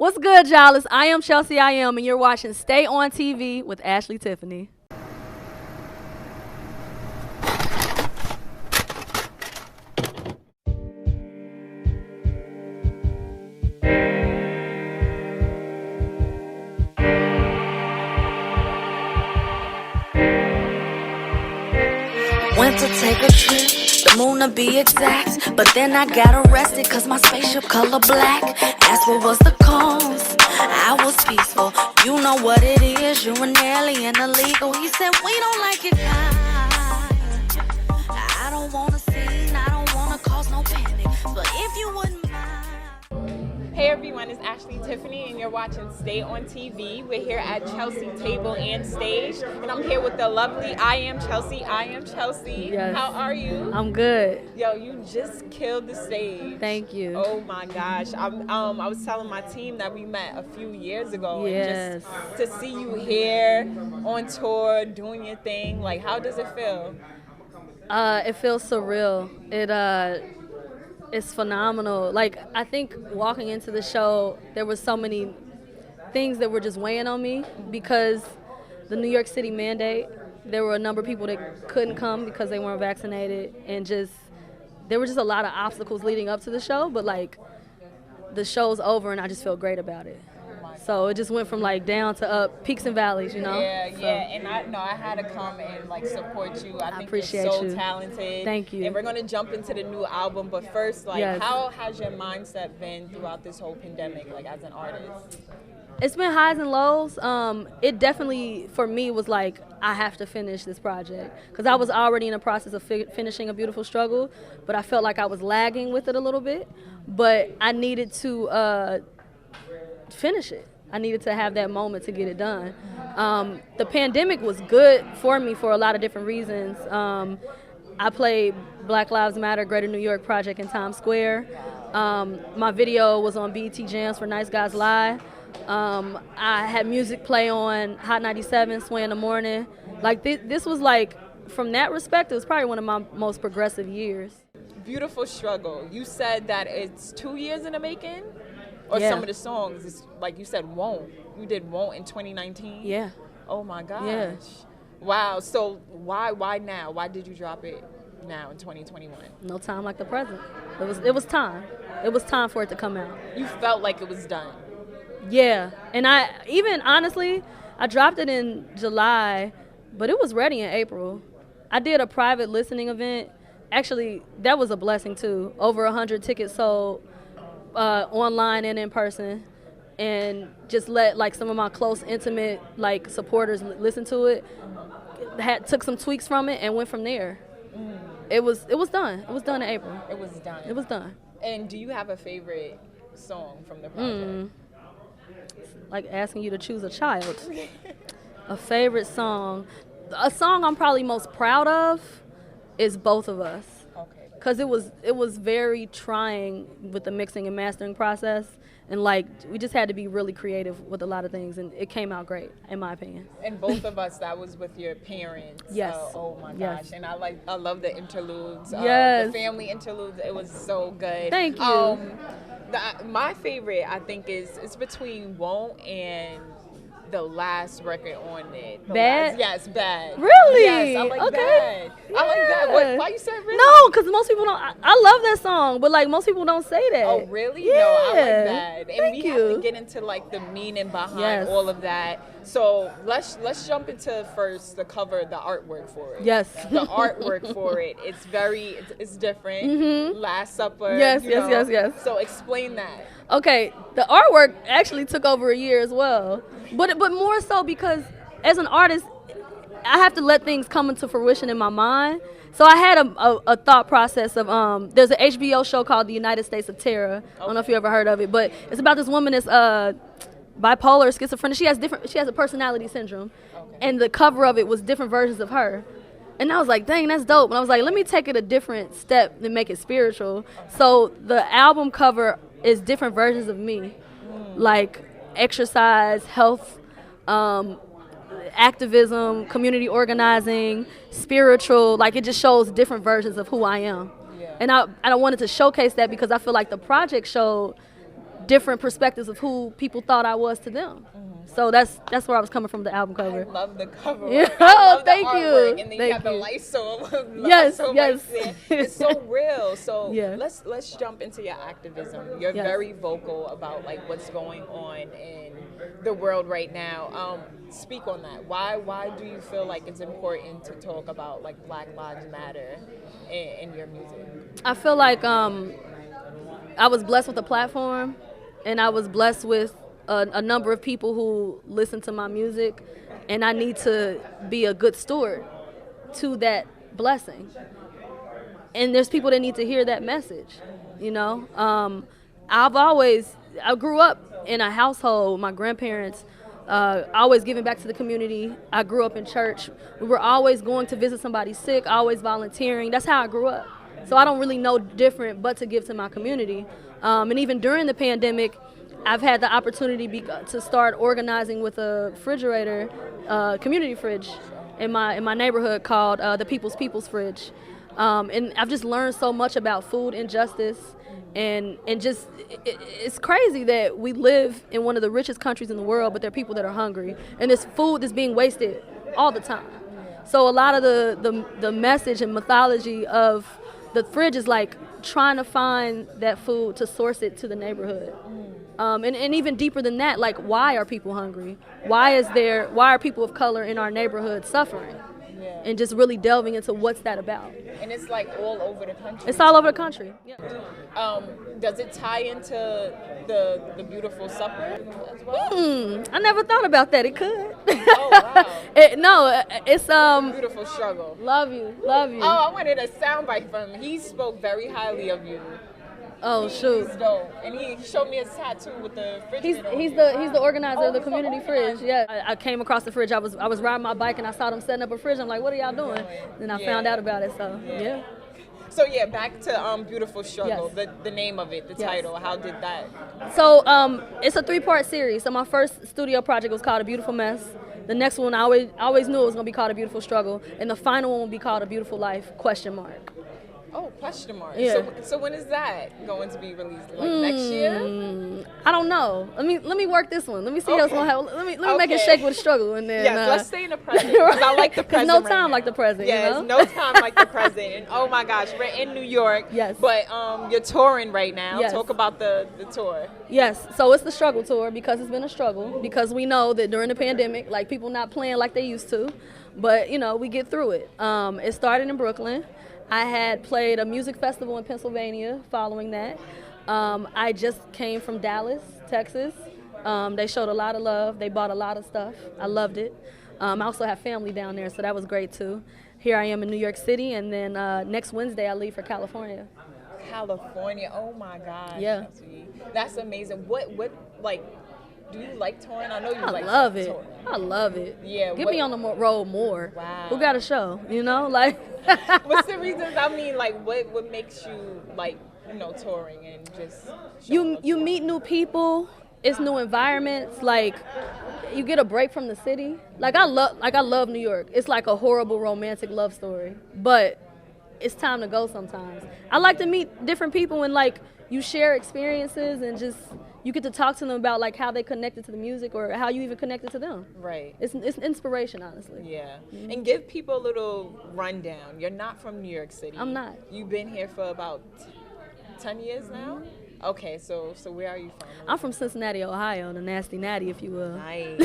What's good, y'all? It's I Am Chelsea I Am, and you're watching Stay on TV with Ashley Tiffany. Went to take a trip, the moon to be exact. But then I got arrested cause my spaceship color black. Asked what was the cause, I was peaceful. You know what it is, you're an alien illegal. He said we don't like it kind. I don't wanna scene, I don't wanna cause no panic. But if you wouldn't mind. Hey everyone, it's Ashley Tiffany and you're watching Stay on TV. We're here at Chelsea Table and Stage, and I'm here with the lovely I Am Chelsea. I Am Chelsea. Yes. How are you? I'm good. Yo, you just killed the stage. Thank you. Oh my gosh. I was telling my team that we met a few years ago. Yes. And just to see you here on tour, doing your thing, like how does it feel? It feels surreal. It's phenomenal. Like, I think walking into the show, there was so many things that were just weighing on me because the New York City mandate, there were a number of people that couldn't come because they weren't vaccinated, and there were just a lot of obstacles leading up to the show, but like the show's over and I just feel great about it. So it just went from like down to up, peaks and valleys, you know? Yeah, so. And I had to come and like support you. I think appreciate you're so you. Talented. Thank you. And we're gonna jump into the new album, but first, like, Yes. how has your mindset been throughout this whole pandemic, like as an artist? It's been highs and lows. It definitely, for me, was like, I have to finish this project. Because I was already in the process of finishing A Beautiful Struggle, but I felt like I was lagging with it a little bit. But I needed to finish it. I needed to have that moment to get it done. The pandemic was good for me for a lot of different reasons. I played Black Lives Matter Greater New York Project in Times Square. My video was on BET Jams for Nice Guys Lie. I had music play on Hot 97, Sway in the Morning. Like this was like, from that respect, it was probably one of my most progressive years. Beautiful Struggle. You said that it's 2 years in the making? Or Yeah. some of the songs, it's, like you said, Won't. You did Won't in 2019? Yeah. Oh my gosh. Yeah. Wow. So why now? Why did you drop it now in 2021? No time like the present. It was time. It was time for it to come out. You felt like it was done. Yeah, and honestly, I dropped it in July, but it was ready in April. I did a private listening event. Actually, that was a blessing too. Over 100 tickets sold, online and in person, and just let like some of my close, intimate like supporters listen to it. Took some tweaks from it and went from there. It was done. It was done in April. It was done. It was done. And do you have a favorite song from the project? Like asking you to choose a child. A favorite song. A song I'm probably most proud of is Both of Us. Okay. Because it was very trying with the mixing and mastering process. And like, we just had to be really creative with a lot of things, and it came out great, in my opinion. And Both of Us, that was with your parents. Yes. Oh my gosh. Yes. And I love the interludes. Yes. The family interludes. It was so good. Thank you. My favorite, I think, is between Won't and the last record on it. Bad? Yes, Bad. Really? Yes, I like Okay. Bad. I like that. Yeah. Why you said really? No, because most people don't. I love that song, but like most people don't say that. Oh, really? Yeah. No, I like that. And Thank we you. have to get into like the meaning behind Yes. all of that. So let's jump into first the cover, the artwork for it. Yes. The artwork for it. It's different. Last Supper. Yes, you yes, know. yes, yes. So explain that. Okay, the artwork actually took over a year as well, but more so because as an artist, I have to let things come into fruition in my mind. So I had a thought process of there's an HBO show called The United States of Terror. I don't know if you ever heard of it, but it's about this woman that's bipolar, schizophrenic. She has a personality syndrome, and the cover of it was different versions of her. And I was like, dang, that's dope. And I was like, let me take it a different step and make it spiritual. So the album cover is different versions of me, like exercise, health, activism, community organizing, spiritual. Like, it just shows different versions of who I am. Yeah. And I wanted to showcase that because I feel like the project showed different perspectives of who people thought I was to them. So that's where I was coming from the album cover. I love the cover. Yeah. I love Thank the you. artwork. And then Thank you have the you. Lysol. Yes, Lysol yes. right there. It's so real. So Yeah. let's jump into your activism. You're Yes. very vocal about like what's going on in the world right now. Speak on that. Why do you feel like it's important to talk about like Black Lives Matter in your music? I feel like I was blessed with a platform, and I was blessed with a number of people who listen to my music, and I need to be a good steward to that blessing. And there's people that need to hear that message, you know. I grew up in a household with my grandparents, always giving back to the community. I grew up in church. We were always going to visit somebody sick, always volunteering. That's how I grew up. So I don't really know different but to give to my community. And even during the pandemic, I've had the opportunity to start organizing with a refrigerator, community fridge in my neighborhood called the People's Fridge. And I've just learned so much about food injustice, and just it's crazy that we live in one of the richest countries in the world, but there are people that are hungry, and there's food that's being wasted all the time. So a lot of the message and mythology of the fridge is like trying to find that food to source it to the neighborhood. And even deeper than that, like, why are people hungry? Why are people of color in our neighborhood suffering? Yeah. And just really delving into what's that about. And it's like all over the country. It's all over the country. Yeah. Does it tie into the beautiful supper as well? I never thought about that. It could. Oh wow. It's Beautiful struggle. Love you. Oh, I wanted a soundbite from him. He spoke very highly of you. Oh shoot. He's dope. And he showed me his tattoo with the fridge. He's the organizer of the community fridge. Yeah, I came across the fridge. I was riding my bike and I saw them setting up a fridge. I'm like, what are y'all doing? And I found out about it. So yeah. So yeah, back to Beautiful Struggle. Yes. The name of it, the Yes. title. How did that? So it's a 3-part series. So my first studio project was called A Beautiful Mess. The next one I always knew it was gonna be called A Beautiful Struggle, and the final one will be called A Beautiful Life ? Oh, question mark. Yeah. So when is that going to be released? Like next year? I don't know. Let me work this one. Let me see how it's gonna happen. Let me make it Okay. shake with struggle, and then Yes, let's stay in the present. Because I like the present. no right time now. like the present. Yes, you know? no time like the present. And oh my gosh, we're in New York. Yes. But you're touring right now. Yes. Talk about the tour. Yes, so it's the struggle tour because it's been a struggle, because we know that during the pandemic, like, people not playing like they used to, but you know, we get through it. It started in Brooklyn. I had played a music festival in Pennsylvania following that. I just came from Dallas, Texas. They showed a lot of love. They bought a lot of stuff. I loved it. I also have family down there, so that was great too. Here I am in New York City, and then next Wednesday I leave for California. California. Oh my gosh. Yeah. That's amazing. What like, do you like touring? I know you like Love it. touring. I love it. Yeah, Get what- me on the road more. Wow. Who got a show? You know, like. What's the reasons? I mean, like, what makes you like, touring and just You meet new people. It's new environments. Like, you get a break from the city. Like I love New York. It's like a horrible romantic love story, but it's time to go sometimes. I like to meet different people, and like, you share experiences, and just you get to talk to them about like how they connected to the music, or how you even connected to them. Right. It's inspiration, honestly. Yeah. And give people a little rundown. You're not from New York City. I'm not. You've been here for about 10 years now? Okay, so where are you from? I'm from Cincinnati, Ohio, the nasty natty, if you will. Nice.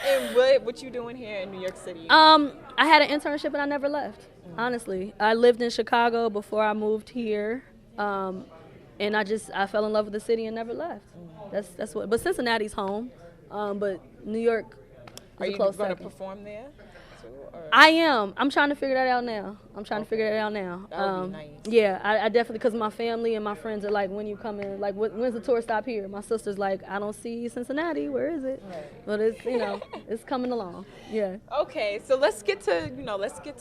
And what you doing here in New York City? I had an internship and I never left. Honestly, I lived in Chicago before I moved here, and I fell in love with the city and never left. That's what. But Cincinnati's home, but New York Are is a you close going to second. perform there too? Or? I am. I'm trying to figure that out now. That would be nice. Yeah, I definitely, because my family and my friends are like, when you coming? Like, when's the tour stop here? My sister's like, I don't see Cincinnati. Where is it? Right. But it's it's coming along. Yeah. Okay, so let's get to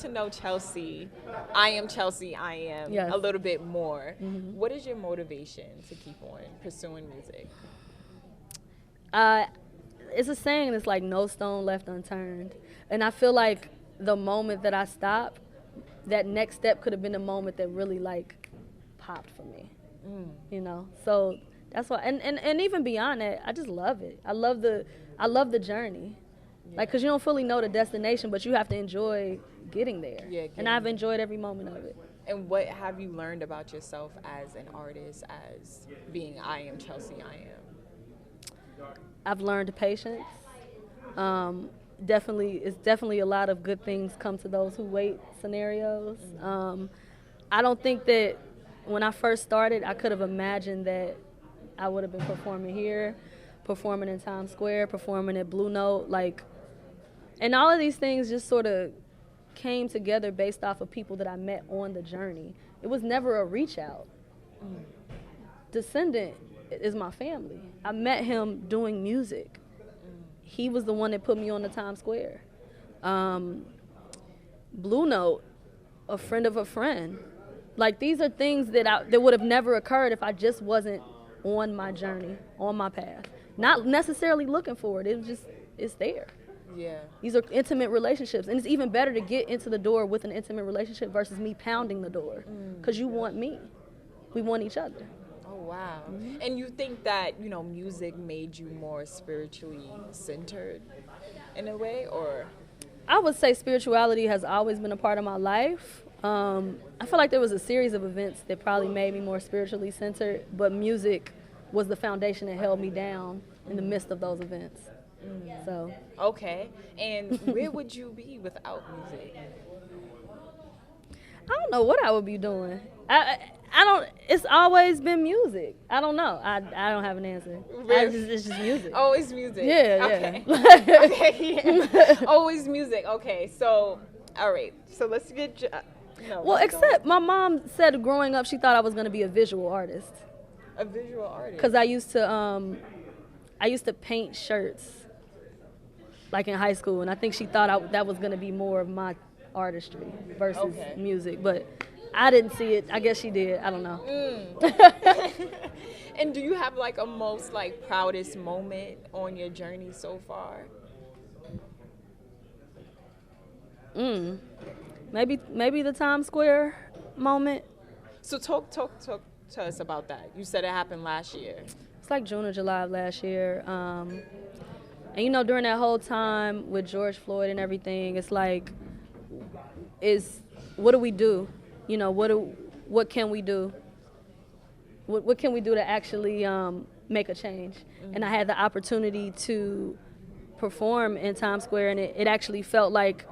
know Chelsea. I am Chelsea. I am Yes. a little bit more. Mm-hmm. What is your motivation to keep on pursuing music? It's a saying that's like, no stone left unturned. And I feel like the moment that I stop, that next step could have been the moment that really like popped for me. you know. So that's why, and even beyond that, I just love it. I love the journey, like, because you don't fully know the destination, but you have to enjoy getting there. Yeah, and I've enjoyed every moment of it. And what have you learned about yourself as an artist, as being I am Chelsea, I am? I've learned patience. It's definitely a lot of good things come to those who wait scenarios. I don't think that when I first started, I could have imagined that I would have been performing here, performing in Times Square, performing at Blue Note, like, and all of these things just sort of came together based off of people that I met on the journey. It was never a reach out. Descendant is my family. I met him doing music. He was the one that put me on the Times Square. Blue Note, a friend of a friend. Like, these are things that would have never occurred if I just wasn't on my journey, on my path. Not necessarily looking for it. It's there. Yeah. These are intimate relationships. And it's even better to get into the door with an intimate relationship versus me pounding the door. Because you want me. We want each other. Oh, wow. And you think that, music made you more spiritually centered in a way, or? I would say spirituality has always been a part of my life. I feel like there was a series of events that probably made me more spiritually centered, but music was the foundation that held me down in the midst of those events. So. Okay. And where would you be without music? I don't know what I would be doing. I don't. It's always been music. I don't know. I don't have an answer. It's just music. Always music. Yeah. Okay. Yeah. Okay. Yeah. Always music. Okay. So, all right. So let's get. Except my mom said growing up she thought I was going to be a visual artist. A visual artist. Because I used to paint shirts, like in high school, and I think she thought that was going to be more of my artistry versus music, but I didn't see it. I guess she did. I don't know. And do you have like a most proudest moment on your journey so far? Maybe the Times Square moment. So talk to us about that. You said it happened last year. It's like June or July of last year. And during that whole time with George Floyd and everything, it's like, what do we do? What can we do? What can we do to actually make a change? And I had the opportunity to perform in Times Square, and it actually felt like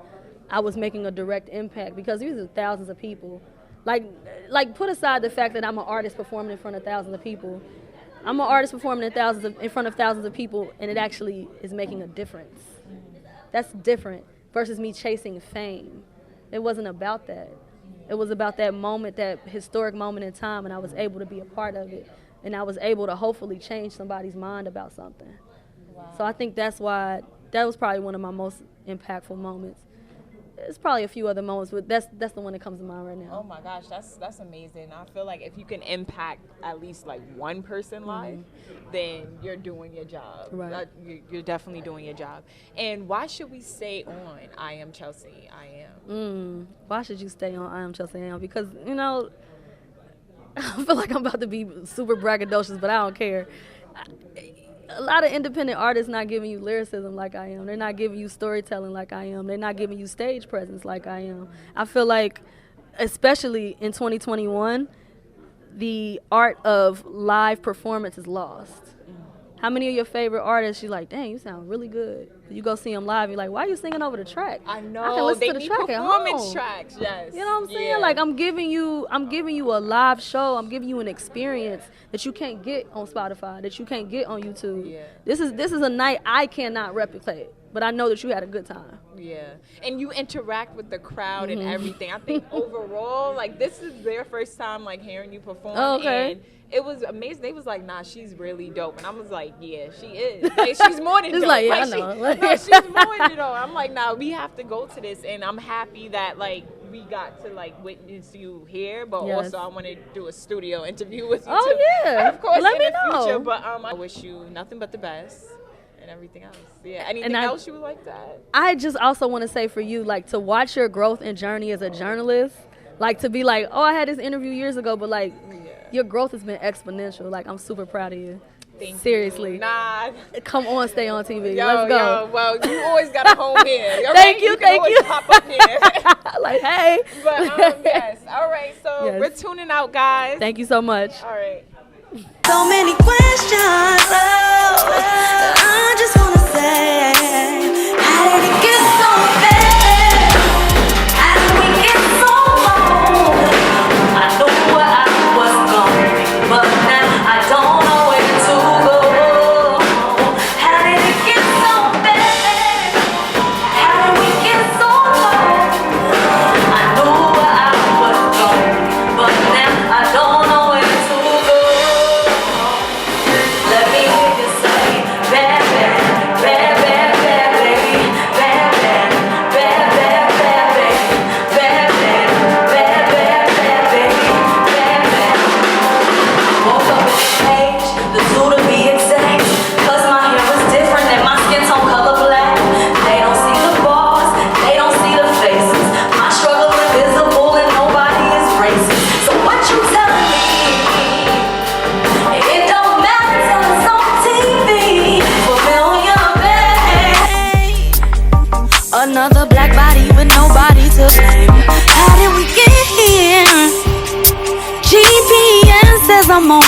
I was making a direct impact because these are thousands of people. Like put aside the fact that I'm an artist performing in front of thousands of people. I'm an artist performing in front of thousands of people, and it actually is making a difference. That's different versus me chasing fame. It wasn't about that. It was about that moment, that historic moment in time, and I was able to be a part of it. And I was able to hopefully change somebody's mind about something. Wow. So I think that's why that was probably one of my most impactful moments. There's probably a few other moments, but that's the one that comes to mind right now. Oh my gosh, that's amazing. I feel like if you can impact at least one person's life, then you're doing your job. Right. You're definitely doing your job. And why should we stay on I Am Chelsea, I Am? Why should you stay on I Am Chelsea, I Am? Because, I feel like I'm about to be super braggadocious, but I don't care. A lot of independent artists not giving you lyricism like I am. They're not giving you storytelling like I am. They're not giving you stage presence like I am. I feel like, especially in 2021, the art of live performance is lost. How many of your favorite artists, you're like, dang, you sound really good. You go see them live, you're like, why are you singing over the track? I know. I can listen they to the need track performance at tracks, yes. You know what I'm saying? Yeah. Like, I'm giving you a live show. I'm giving you an experience that you can't get on Spotify, that you can't get on YouTube. Yeah. This is a night I cannot replicate, but I know that you had a good time. Yeah, and you interact with the crowd and everything. I think overall, this is their first time hearing you perform. Oh, okay. And it was amazing. They was like, nah, she's really dope. And I was like, yeah, she is. She's more than dope. I know. No, she's more than dope. I'm like, nah, we have to go to this. And I'm happy that, we got to, witness you here. But Yes. also, I want to do a studio interview with you, Oh, too. yeah. Of course, Let in me the know. future. But I wish you nothing but the best and everything else. Yeah. Anything else you would like to add? I just also want to say for you, to watch your growth and journey as a journalist, to be like, oh, I had this interview years ago, but your growth has been exponential. Like, I'm super proud of you. Thank Seriously. you. Nah. Come on, stay on TV. Yo, Let's go. Yo, well, you always got a home here. Thank you, can always pop up here. Like, hey. But yes. All right. So Yes. we're tuning out, guys. Thank you so much. All right. So many questions. Oh, I just wanna say, how did it get so bad? How did we get so wrong? I knew where I was going, but now I don't know where to go. How did it get so bad? How did we get so wrong? I knew where I was going, but now I don't know where to go. Let me hear you say, bad, bad, bad, bad, bad, baby, bad, bad, bad, bad, bad, baby, bad, bad, bad, bad, bad, baby, bad, bad. Woke up with a page, the two to be exact, 'cause my hair is different and my skin tone color black. They don't see the bars, they don't see the faces. My struggle invisible and nobody is racist. So what you telling me? It don't matter till it's on TV. Familiar, babe. Another black body with nobody to blame. How did we get here? GPS says I'm on